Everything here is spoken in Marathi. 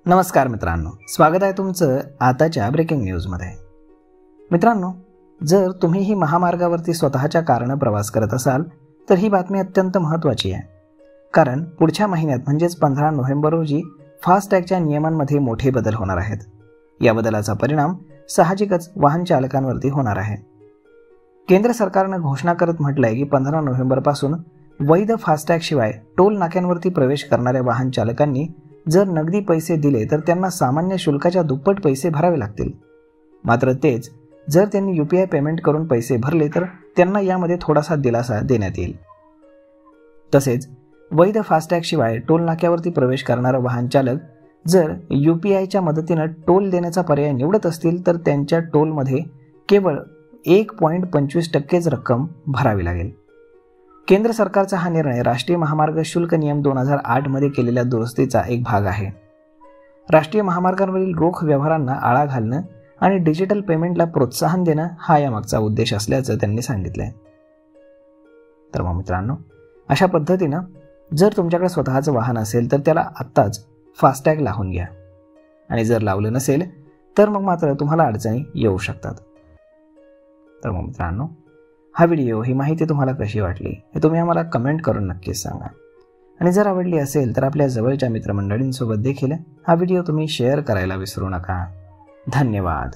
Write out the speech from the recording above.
नमस्कार मित्रांनो, स्वागत आहे तुमचं आताच्या ब्रेकिंग न्यूजमध्ये। मित्रांनो, जर तुम्ही ही महामार्गावरती स्वतःच्या कारने प्रवास करत असाल तर ही बातमी अत्यंत महत्त्वाची आहे। कारण पुढच्या महिन्यात म्हणजेच 15 नोव्हेंबर रोजी फास्टॅगच्या नियमांमध्ये मोठे बदल होणार आहेत। या बदलाचा परिणाम साहजिकच वाहन चालकांवरती होणार आहे। केंद्र सरकारने घोषणा करत म्हटलंय की 15 नोव्हेंबर पासून वैध फास्टॅग शिवाय टोल नाक्यांवरती प्रवेश करणाऱ्या वाहन चालकांनी जर नगदी पैसे दिले तर त्यांना सामान्य शुल्काच्या दुप्पट पैसे भरावे लागतील। मात्र तेच जर त्यांनी UPI पेमेंट करून पैसे भरले तर त्यांना यामध्ये थोडासा दिलासा देण्यात येईल। तसेच वैध फास्टॅग शिवाय टोल नाक्यावरती प्रवेश करणारे वाहन चालक जर UPIच्या मदतीने टोल देण्याचा पर्याय निवडत असतील तर त्यांच्या टोलमध्ये केवळ 1.25% रक्कम भरावी लागेल। केंद्र सरकारचा हा निर्णय राष्ट्रीय महामार्ग शुल्क नियम 2008 मध्ये केलेल्या दुरुस्तीचा एक भाग आहे। राष्ट्रीय महामार्गांवरील रोख व्यवहारांना आळा घालणं आणि डिजिटल पेमेंटला प्रोत्साहन देणं हा यामागचा उद्देश असल्याचं त्यांनी सांगितलंय। तर मग मित्रांनो, अशा पद्धतीनं जर तुमच्याकडे स्वतःचं वाहन असेल तर त्याला आत्ताच फास्टॅग लावून घ्या आणि जर लावलं नसेल तर मग मात्र तुम्हाला अडचणी येऊ शकतात। तर मग मित्रांनो, हा व्हिडिओ ही माहिती तुम्हाला कशी वाटली हे तुम्ही आम्हाला कमेंट करून नक्कीच सांगा। आणि जर आवडली असेल तर आपल्या जवळच्या मित्रमंडळींसोबत देखील हा व्हिडिओ तुम्ही शेअर करायला विसरू नका। धन्यवाद।